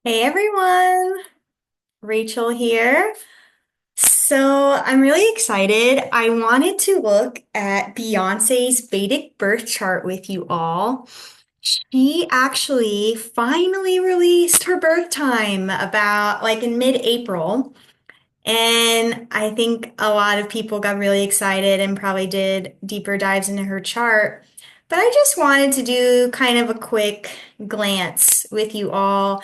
Hey everyone, Rachel here. So I'm really excited. I wanted to look at Beyonce's Vedic birth chart with you all. She actually finally released her birth time about like in mid-April. And I think a lot of people got really excited and probably did deeper dives into her chart. But I just wanted to do kind of a quick glance with you all.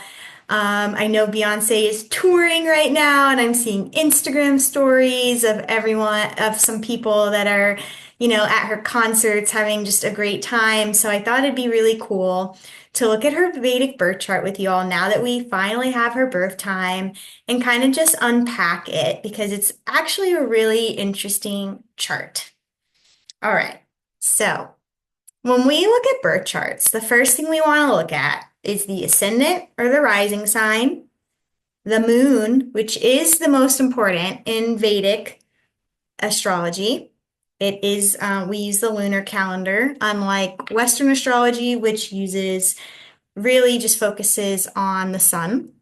I know Beyonce is touring right now, and I'm seeing Instagram stories of everyone, of some people that are, at her concerts having just a great time. So I thought it'd be really cool to look at her Vedic birth chart with you all now that we finally have her birth time and kind of just unpack it because it's actually a really interesting chart. All right. So when we look at birth charts, the first thing we want to look at is the ascendant or the rising sign, the moon, which is the most important in Vedic astrology. It is, we use the lunar calendar, unlike Western astrology, which uses really just focuses on the sun.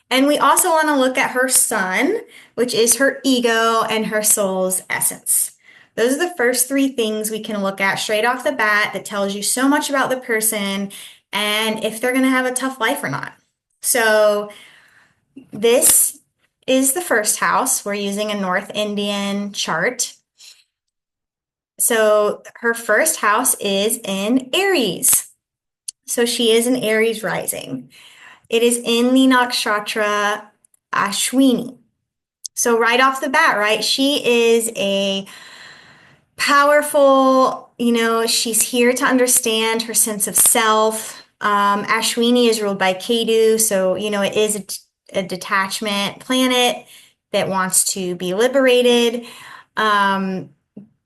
And we also want to look at her sun, which is her ego and her soul's essence. Those are the first three things we can look at straight off the bat that tells you so much about the person and if they're going to have a tough life or not. So, this is the first house. We're using a North Indian chart. So, her first house is in Aries. So, she is an Aries rising. It is in the nakshatra Ashwini. So right off the bat, right, she is a powerful, she's here to understand her sense of self. Ashwini is ruled by Ketu, so, it is a detachment planet that wants to be liberated.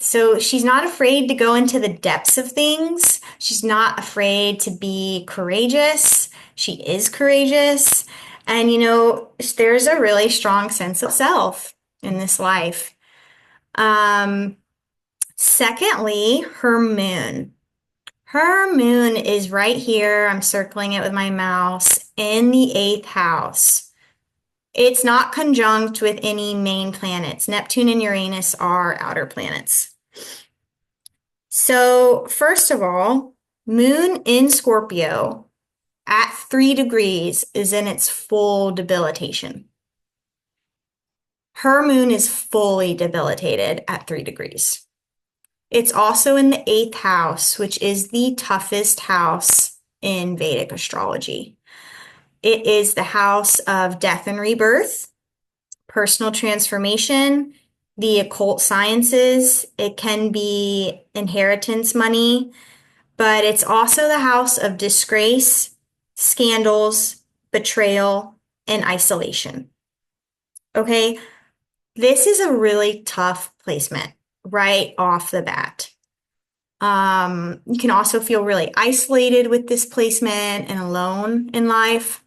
So she's not afraid to go into the depths of things. She's not afraid to be courageous. She is courageous. And, there's a really strong sense of self in this life. Um, Secondly, her moon. Her moon is right here. I'm circling it with my mouse in the eighth house. It's not conjunct with any main planets. Neptune and Uranus are outer planets. So, first of all, moon in Scorpio at 3 degrees is in its full debilitation. Her moon is fully debilitated at 3 degrees. It's also in the eighth house, which is the toughest house in Vedic astrology. It is the house of death and rebirth, personal transformation, the occult sciences. It can be inheritance money, but it's also the house of disgrace, scandals, betrayal, and isolation. Okay, this is a really tough placement right off the bat. You can also feel really isolated with this placement and alone in life.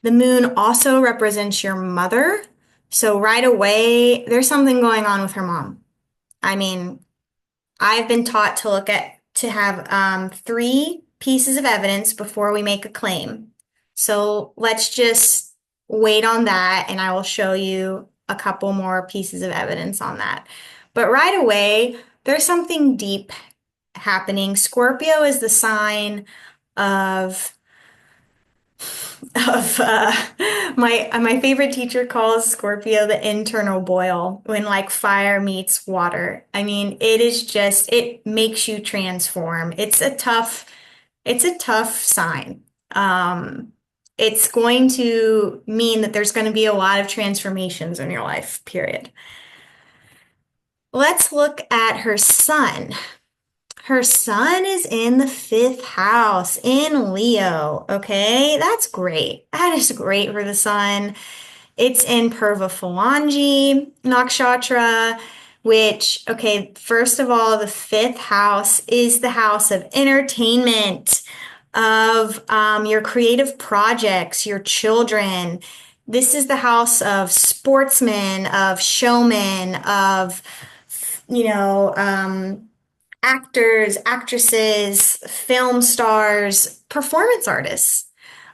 The moon also represents your mother. So right away, there's something going on with her mom. I mean, I've been taught to have three pieces of evidence before we make a claim. So let's just wait on that, and I will show you a couple more pieces of evidence on that. But right away, there's something deep happening. Scorpio is the sign of my favorite teacher calls Scorpio the internal boil when like fire meets water. I mean, it makes you transform. It's a tough sign. It's going to mean that there's going to be a lot of transformations in your life, period. Let's look at her sun. Her sun is in the fifth house in Leo. Okay, that's great. That is great for the sun. It's in Purva Nakshatra, which, okay, first of all, the fifth house is the house of entertainment, of your creative projects, your children. This is the house of sportsmen, of showmen, of, you know, actors, actresses, film stars, performance artists.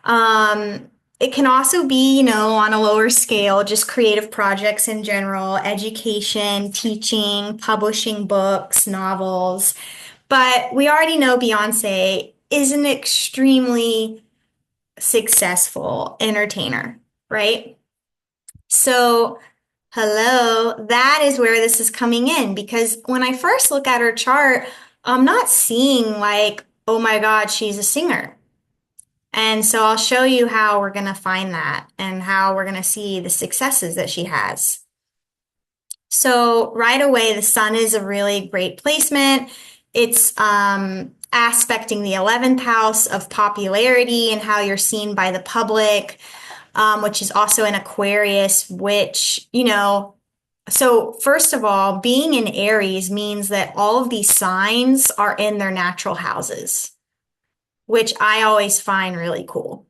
Um, it can also be, on a lower scale, just creative projects in general, education, teaching, publishing books, novels. But we already know Beyonce is an extremely successful entertainer, right? So, hello, that is where this is coming in because when I first look at her chart, I'm not seeing like, oh my God, she's a singer. And so I'll show you how we're going to find that and how we're going to see the successes that she has. So right away, the sun is a really great placement. It's aspecting the 11th house of popularity and how you're seen by the public, which is also in Aquarius, which, so first of all, being in Aries means that all of these signs are in their natural houses, which I always find really cool.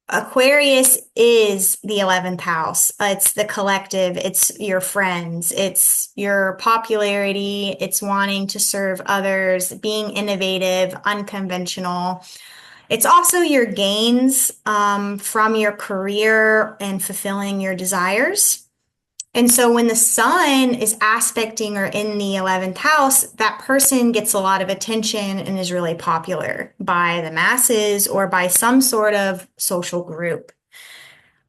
Aquarius is the 11th house. It's the collective, it's your friends, it's your popularity, it's wanting to serve others, being innovative, unconventional. It's also your gains from your career and fulfilling your desires. And so when the sun is aspecting or in the 11th house, that person gets a lot of attention and is really popular by the masses or by some sort of social group.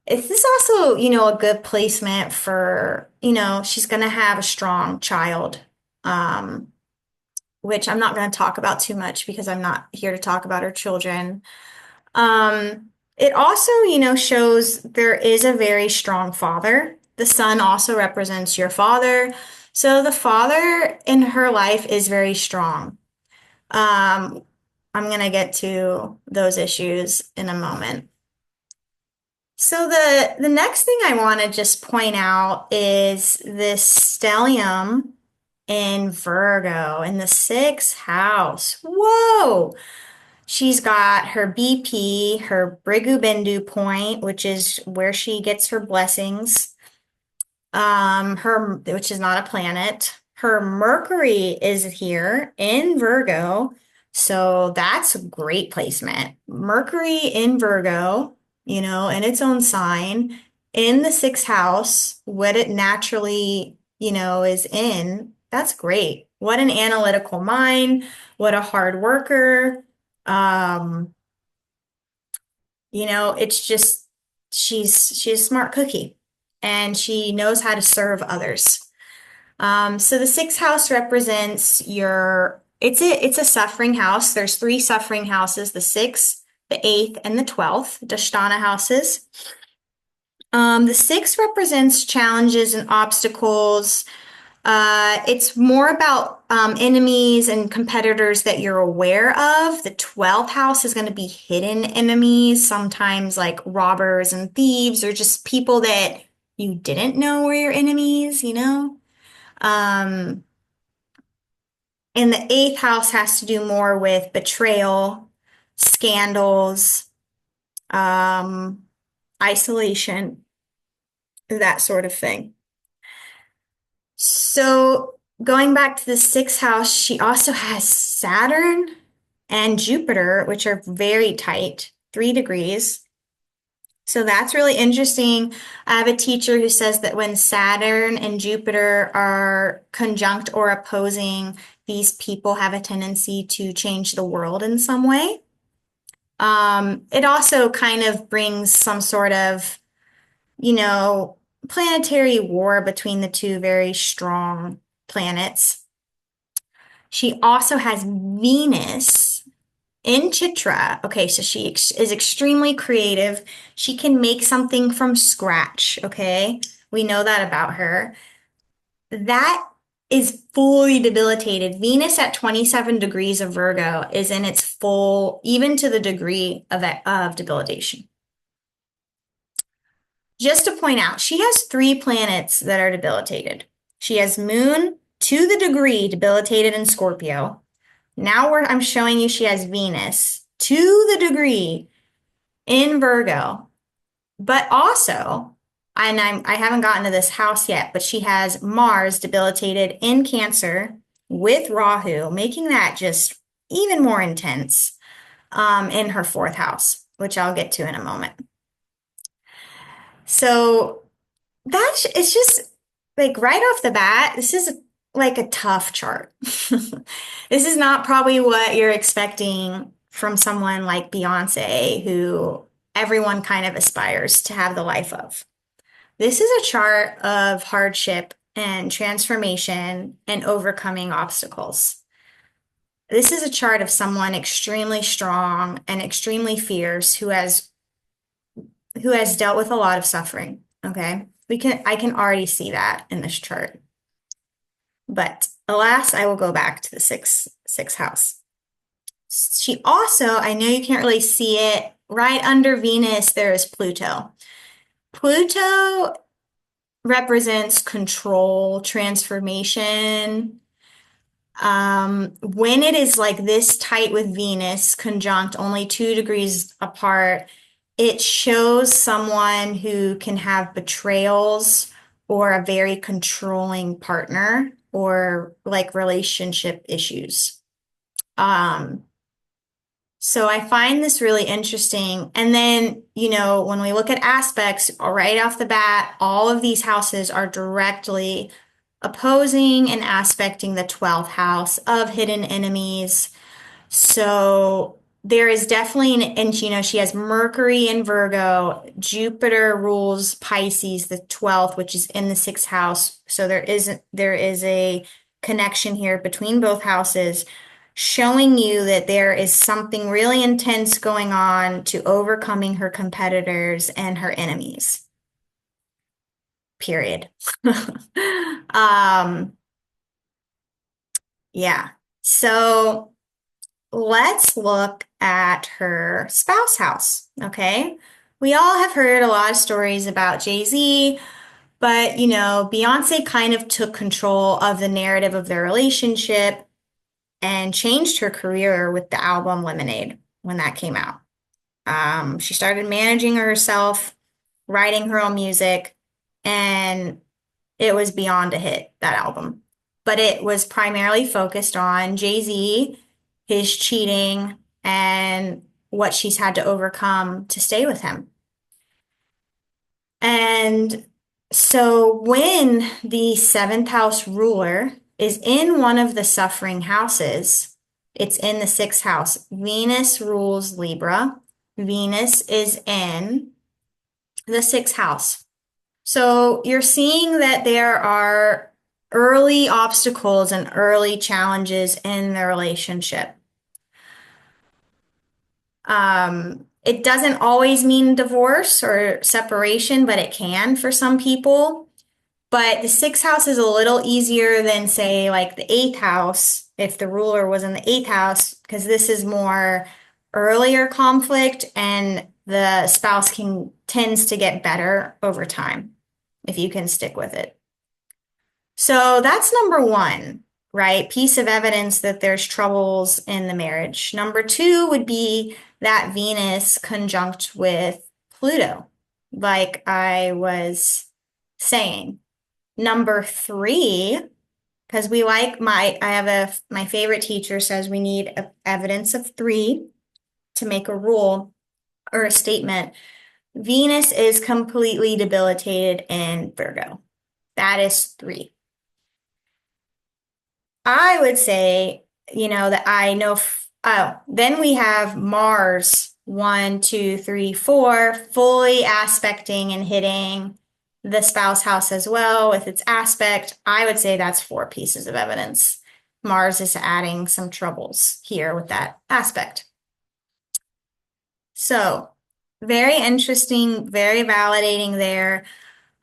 This is also, a good placement for, she's going to have a strong child, um, which I'm not going to talk about too much because I'm not here to talk about her children. It also, shows there is a very strong father. The sun also represents your father. So the father in her life is very strong. Um, I'm going to get to those issues in a moment. So the next thing I want to just point out is this stellium in Virgo in the sixth house. Whoa! She's got her BP, her Brigu Bindu point, which is where she gets her blessings. Which is not a planet. Her Mercury is here in Virgo, so that's a great placement. Mercury in Virgo, in its own sign, in the sixth house, what it naturally, is in. That's great. What an analytical mind, what a hard worker. Um, it's just she's a smart cookie and she knows how to serve others. So the sixth house represents it's a suffering house. There's three suffering houses, the sixth, the eighth, and the 12th, Dashtana houses. The sixth represents challenges and obstacles. It's more about enemies and competitors that you're aware of. The 12th house is going to be hidden enemies, sometimes like robbers and thieves, or just people that you didn't know were your enemies. Um, and the eighth house has to do more with betrayal, scandals, um, isolation, that sort of thing. So going back to the sixth house, she also has Saturn and Jupiter, which are very tight, 3 degrees. So that's really interesting. I have a teacher who says that when Saturn and Jupiter are conjunct or opposing, these people have a tendency to change the world in some way. It also kind of brings some sort of, you know, planetary war between the two very strong planets. She also has Venus in Chitra. Okay, so she is extremely creative. She can make something from scratch, okay? We know that about her. That is fully debilitated. Venus at 27 degrees of Virgo is in its full, even to the degree of debilitation. Just to point out, she has 3 planets that are debilitated. She has Moon to the degree debilitated in Scorpio. Now I'm showing you she has Venus to the degree in Virgo, but also, and I haven't gotten to this house yet, but she has Mars debilitated in Cancer with Rahu, making that just even more intense in her 4th house. which I'll get to in a moment. So it's just like right off the bat, this is like a tough chart. This is not probably what you're expecting from someone like Beyonce, who everyone kind of aspires to have the life of. This is a chart of hardship and transformation and overcoming obstacles. This is a chart of someone extremely strong and extremely fierce who has dealt with a lot of suffering. Okay. I can already see that in this chart. But alas, I will go back to the sixth house. She also, I know you can't really see it, right under Venus, there is Pluto. Pluto represents control, transformation. When it is like this tight with Venus, conjunct only 2 degrees apart, it shows someone who can have betrayals or a very controlling partner or like relationship issues. So I find this really interesting. And then, when we look at aspects right off the bat, all of these houses are directly opposing and aspecting the 12th house of hidden enemies. So there is definitely and she has Mercury in Virgo, Jupiter rules Pisces, the 12th, which is in the 6th house. So there is a connection here between both houses, showing you that there is something really intense going on to overcoming her competitors and her enemies. Period. Yeah. So let's look at her spouse house, okay? We all have heard a lot of stories about Jay-Z, but Beyonce kind of took control of the narrative of their relationship and changed her career with the album Lemonade when that came out. She started managing herself, writing her own music, and it was beyond a hit, that album. But it was primarily focused on Jay-Z, his cheating, and what she's had to overcome to stay with him. And so when the 7th house ruler is in one of the suffering houses, it's in the 6th house. Venus rules Libra. Venus is in the 6th house. So you're seeing that there are early obstacles and early challenges in the relationship. It doesn't always mean divorce or separation, but it can for some people. But the 6th house is a little easier than, say, like the 8th house, if the ruler was in the 8th house, because this is more earlier conflict and the spouse tends to get better over time if you can stick with it. So that's number one, right? Piece of evidence that there's troubles in the marriage. Number two would be that Venus conjunct with Pluto, like I was saying. Number three, because I have my favorite teacher says we need evidence of 3 to make a rule or a statement. Venus is completely debilitated in Virgo. That is 3. I would say, that I know. Then we have Mars, 1, 2, 3, 4, fully aspecting and hitting the spouse house as well with its aspect. I would say that's 4 pieces of evidence. Mars is adding some troubles here with that aspect. So very interesting, very validating there.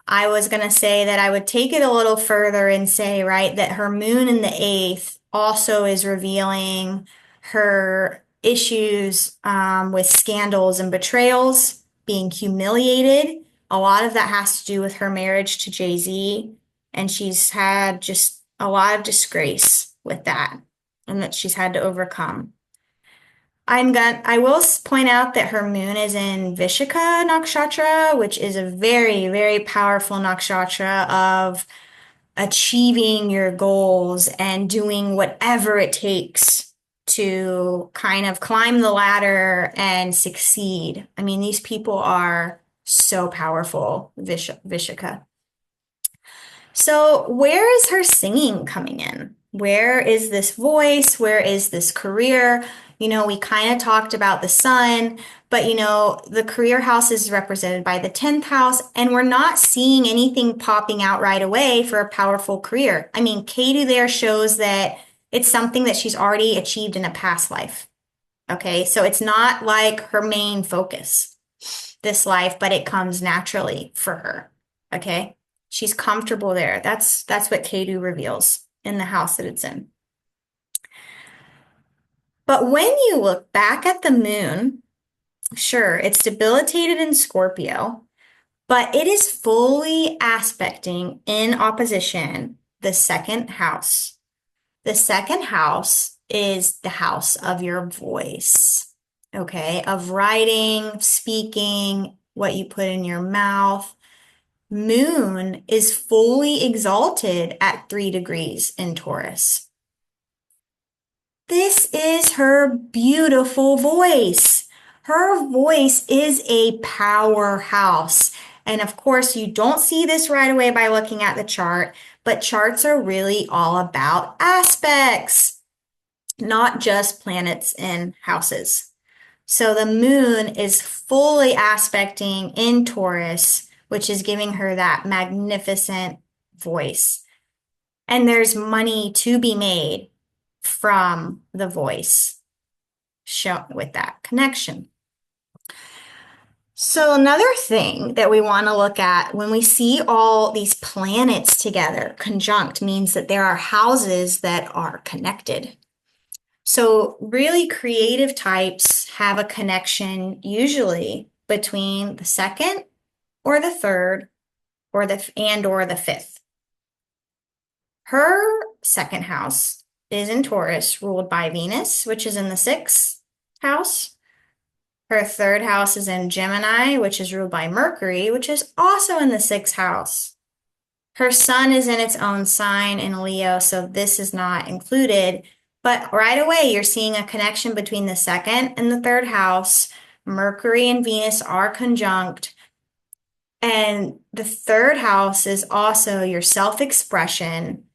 I was going to say that I would take it a little further and say, right, that her moon in the 8th also is revealing her issues with scandals and betrayals, being humiliated. A lot of that has to do with her marriage to Jay-Z, and she's had just a lot of disgrace with that, and that she's had to overcome. I will point out that her moon is in Vishaka Nakshatra, which is a very, very powerful nakshatra of achieving your goals and doing whatever it takes to kind of climb the ladder and succeed. I mean, these people are so powerful, Vishaka. So, where is her singing coming in? Where is this voice? Where is this career? We kind of talked about the sun, but the career house is represented by the 10th house, and we're not seeing anything popping out right away for a powerful career. I mean, Ketu there shows that it's something that she's already achieved in a past life. Okay, so it's not like her main focus this life, but it comes naturally for her. Okay. She's comfortable there. That's what Ketu reveals in the house that it's in. But when you look back at the moon, sure, it's debilitated in Scorpio, but it is fully aspecting in opposition the second house. The second house is the house of your voice, okay, of writing, speaking, what you put in your mouth. Moon is fully exalted at 3 degrees in Taurus. This is her beautiful voice. Her voice is a powerhouse. And of course, you don't see this right away by looking at the chart, but charts are really all about aspects, not just planets and houses. So the moon is fully aspecting in Taurus, which is giving her that magnificent voice. And there's money to be made from the voice shown with that connection. So another thing that we want to look at when we see all these planets together, conjunct means that there are houses that are connected. So really creative types have a connection usually between the second or the third or the fifth. Her second house is in Taurus, ruled by Venus, which is in the 6th house. Her third house is in Gemini, which is ruled by Mercury, which is also in the 6th house. Her sun is in its own sign in Leo, so this is not included. But right away, you're seeing a connection between the second and the third house. Mercury and Venus are conjunct. And the third house is also your self-expression,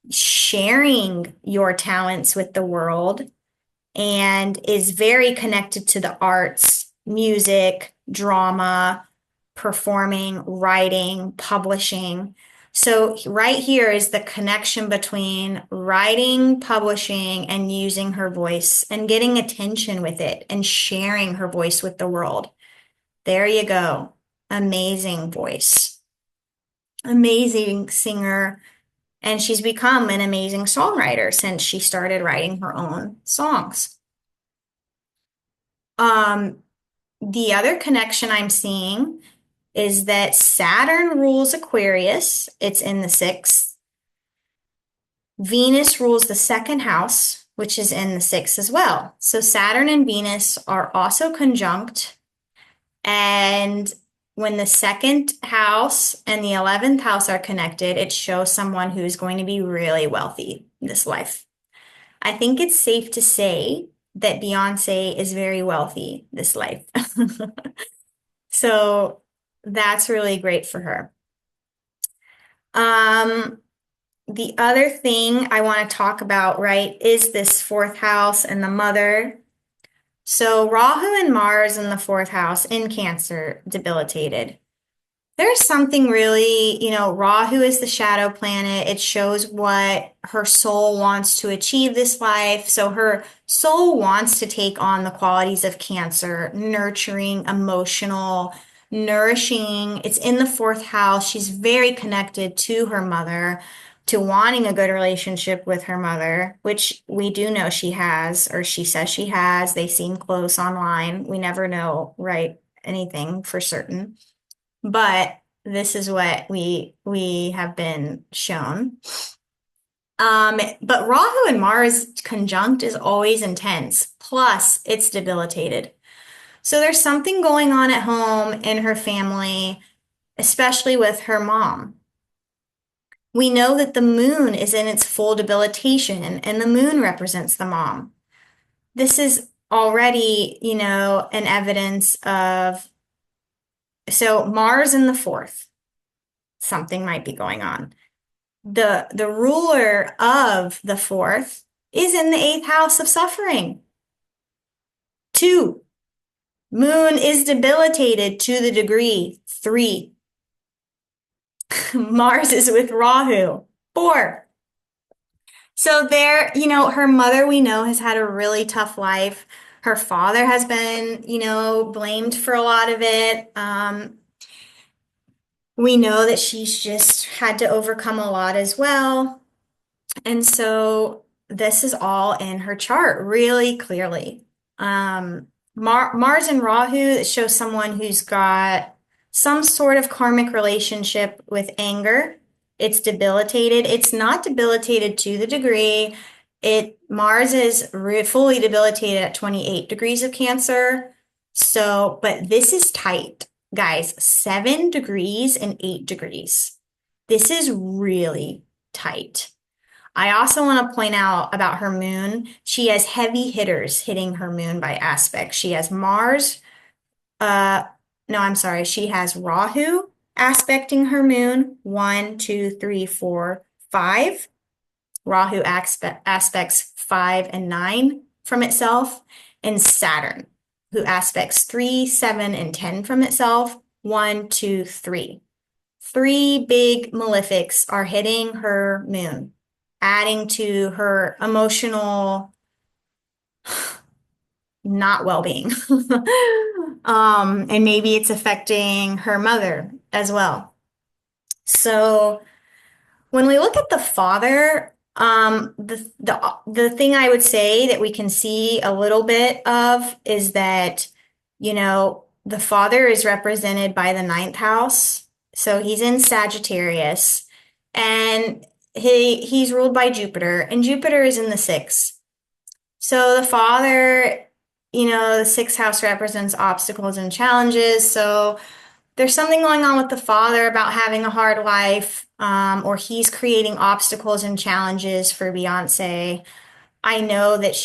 sharing your talents with the world, and is very connected to the arts, music, drama, performing, writing, publishing. So right here is the connection between writing, publishing, and using her voice and getting attention with it and sharing her voice with the world. There you go. Amazing voice. Amazing singer. And she's become an amazing songwriter since she started writing her own songs. The other connection I'm seeing is that Saturn rules Aquarius. It's in the 6th. Venus rules the second house, which is in the 6th as well. So Saturn and Venus are also conjunct. And when the second house and the 11th house are connected, it shows someone who's going to be really wealthy in this life. I think it's safe to say that Beyonce is very wealthy this life. So that's really great for her. The other thing I want to talk about, right, is this 4th house and the mother. So Rahu and Mars in the 4th house in Cancer, debilitated. There's something really, Rahu is the shadow planet. It shows what her soul wants to achieve this life. So her soul wants to take on the qualities of Cancer, nurturing, emotional, nourishing. It's in the 4th house. She's very connected to her mother, to wanting a good relationship with her mother, which we do know she has, or she says she has. They seem close online. We never know, right, anything for certain. But this is what we have been shown. But Rahu and Mars conjunct is always intense. Plus, it's debilitated. So there's something going on at home in her family, especially with her mom. We know that the moon is in its full debilitation, and the moon represents the mom. this is already, an evidence of, so Mars in the fourth, something might be going on. The ruler of the fourth is in the eighth house of suffering. Two, Moon is debilitated to the degree. Three, Mars is with Rahu. Four. So there, her mother we know has had a really tough life. Her father has been, blamed for a lot of it. We know that she's just had to overcome a lot as well. And so this is all in her chart really clearly. Mars and Rahu shows someone who's got some sort of karmic relationship with anger. It's debilitated. It's not debilitated to the degree. Mars is fully debilitated at 28 degrees of Cancer. So, but this is tight, guys. 7 degrees and 8 degrees. This is really tight. I also want to point out about her moon. She has heavy hitters hitting her moon by aspect. She has Mars, no, I'm sorry. She has Rahu aspecting her moon. 1, 2, 3, 4, 5. Rahu aspects 5 and 9 from itself. And Saturn, who aspects 3, 7, and 10 from itself. 1, 2, 3. 3 big malefics are hitting her moon, adding to her emotional not well-being. And maybe it's affecting her mother as well. So when we look at the father, the thing I would say that we can see a little bit of is that, the father is represented by the ninth house. So he's in Sagittarius, and he's ruled by Jupiter, and Jupiter is in the sixth. So the father, the sixth house represents obstacles and challenges. So there's something going on with the father about having a hard life, or he's creating obstacles and challenges for Beyonce. I know that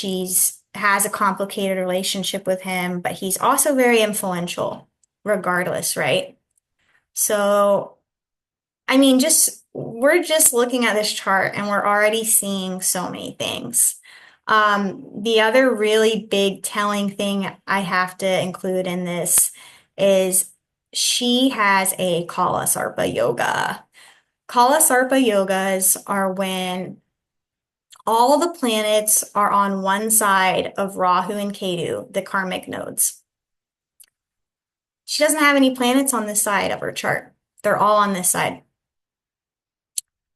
has a complicated relationship with him, but he's also very influential, regardless, right? So, I mean, we're just looking at this chart and we're already seeing so many things. The other really big telling thing I have to include in this is she has a Kala Sarpa yoga. Kala Sarpa yogas are when all the planets are on one side of Rahu and Ketu, the karmic nodes. She doesn't have any planets on this side of her chart. They're all on this side,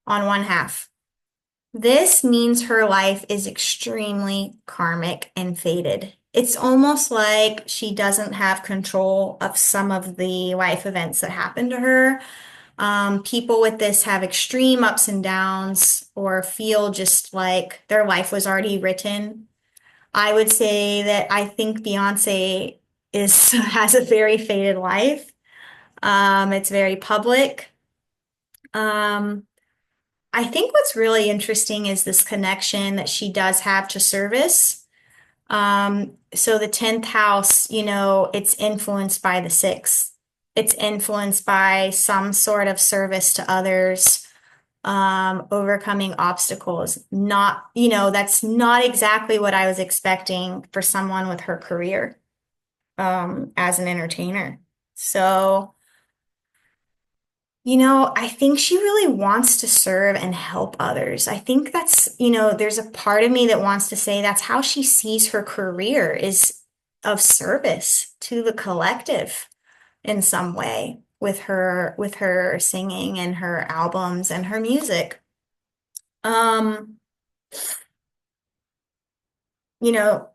on one half. This means her life is extremely karmic and fated. It's almost like she doesn't have control of some of the life events that happen to her. People with this have extreme ups and downs or feel just like their life was already written. I would say that I think Beyonce has a very fated life. It's very public. I think what's really interesting is this connection that she does have to service. So the 10th house, it's influenced by the sixth. It's influenced by some sort of service to others, overcoming obstacles. That's not exactly what I was expecting for someone with her career, as an entertainer. So, I think she really wants to serve and help others. I think there's a part of me that wants to say that's how she sees her career is of service to the collective in some way with her singing and her albums and her music. Um, you know,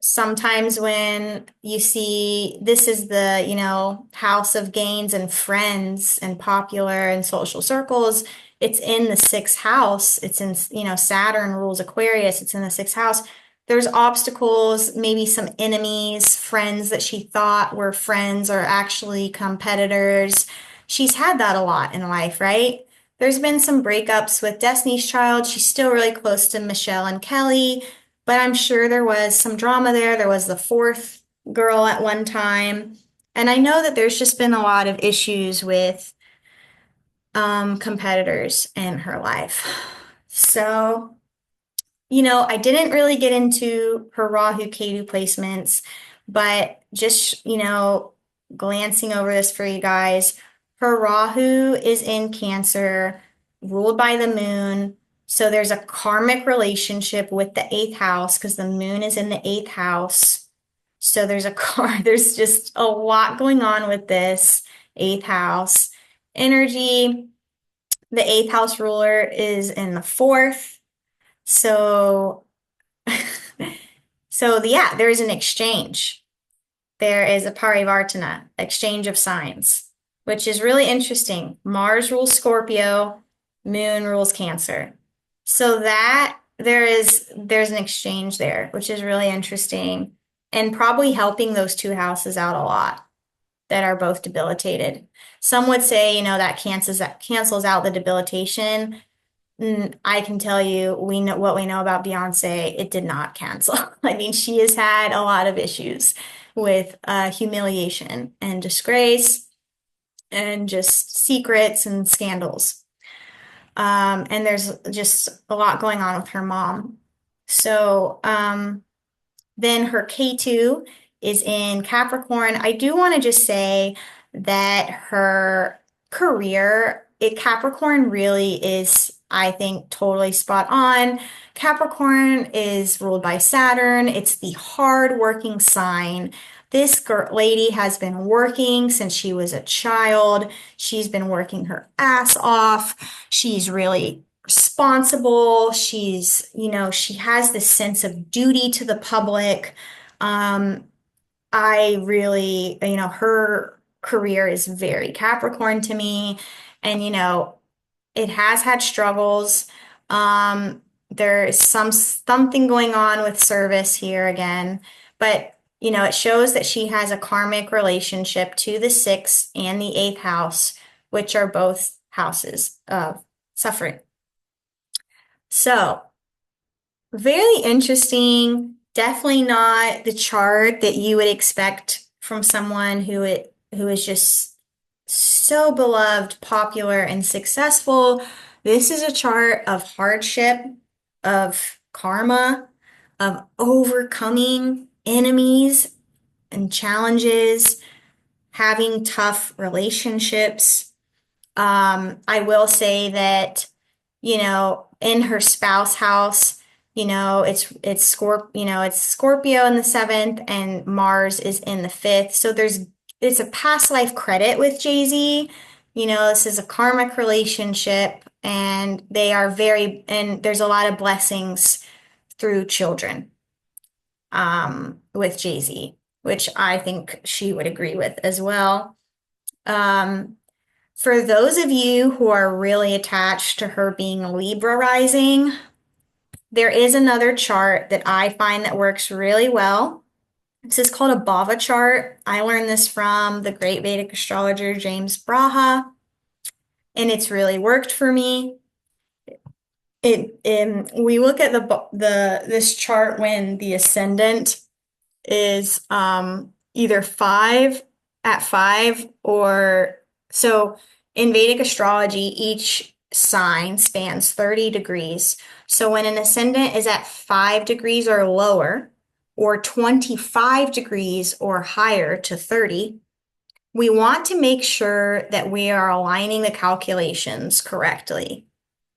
Sometimes when you see this is the, house of gains and friends and popular and social circles, it's in the sixth house. It's in, Saturn rules Aquarius. It's in the sixth house. There's obstacles, maybe some enemies, friends that she thought were friends are actually competitors. She's had that a lot in life, right? There's been some breakups with Destiny's Child. She's still really close to Michelle and Kelly. but I'm sure there was some drama there. There was the fourth girl at one time. And I know that there's just been a lot of issues with competitors in her life. So, I didn't really get into her Rahu Ketu placements, but just, glancing over this for you guys, her Rahu is in Cancer, ruled by the moon. So there's a karmic relationship with the eighth house because the moon is in the eighth house. So there's just a lot going on with this eighth house energy. The eighth house ruler is in the fourth. So, yeah, there is an exchange. There is a Parivartana, exchange of signs, which is really interesting. Mars rules Scorpio, Moon rules Cancer. So that there's an exchange there, which is really interesting and probably helping those two houses out a lot that are both debilitated. Some would say, that cancels out the debilitation. I can tell you, we know what we know about Beyonce, it did not cancel. I mean, she has had a lot of issues with humiliation and disgrace and just secrets and scandals. And there's just a lot going on with her mom. So, then her K2 is in Capricorn. I do want to just say that her career, Capricorn really is, I think, totally spot on. Capricorn is ruled by Saturn. It's the hard-working sign. This lady has been working since she was a child. She's been working her ass off. She's really responsible. She has this sense of duty to the public. I really, her career is very Capricorn to me. And, it has had struggles. There is something going on with service here again, but it shows that she has a karmic relationship to the sixth and the eighth house, which are both houses of suffering. So, very interesting. Definitely not the chart that you would expect from someone who is just so beloved, popular, and successful. This is a chart of hardship, of karma, of overcoming enemies and challenges, having tough relationships. I will say that, in her spouse house, it's Scorpio in the seventh and Mars is in the fifth. So it's a past life credit with Jay-Z. This is a karmic relationship and and there's a lot of blessings through children, with Jay-Z, which I think she would agree with as well. For those of you who are really attached to her being Libra rising, there is another chart that I find that works really well. This is called a Bhava chart. I learned this from the great Vedic astrologer James Braha, and it's really worked for me. We look at this chart when the ascendant is either at five, or so in Vedic astrology, each sign spans 30 degrees. So when an ascendant is at 5 degrees or lower, or 25 degrees or higher to 30, we want to make sure that we are aligning the calculations correctly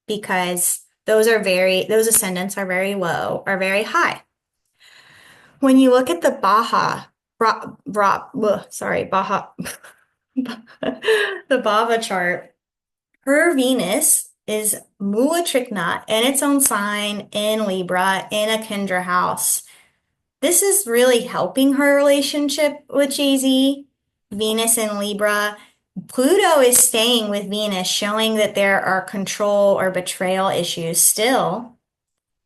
because those ascendants are very low or very high. When you look at the Baha, the Bhava chart, her Venus is Mula Trikna in its own sign in Libra in a Kendra house. This is really helping her relationship with Jay-Z, Venus in Libra. Pluto is staying with Venus, showing that there are control or betrayal issues still.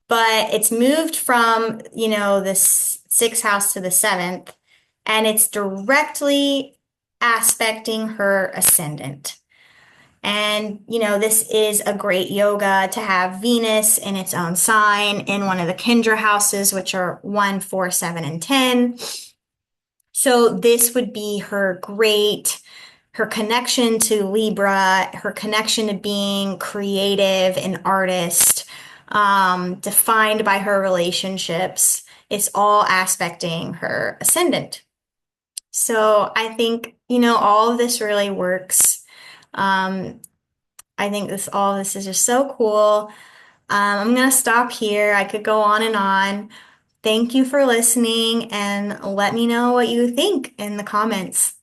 But it's moved from, the sixth house to the seventh, and it's directly aspecting her ascendant. And, this is a great yoga to have Venus in its own sign in one of the Kendra houses, which are 1, 4, 7, and 10. So this would be her connection to Libra, her connection to being creative and artist, defined by her relationships. It's all aspecting her ascendant. So I think, all of this really works. Um, I think all this is just so cool. I'm going to stop here. I could go on and on. Thank you for listening and let me know what you think in the comments.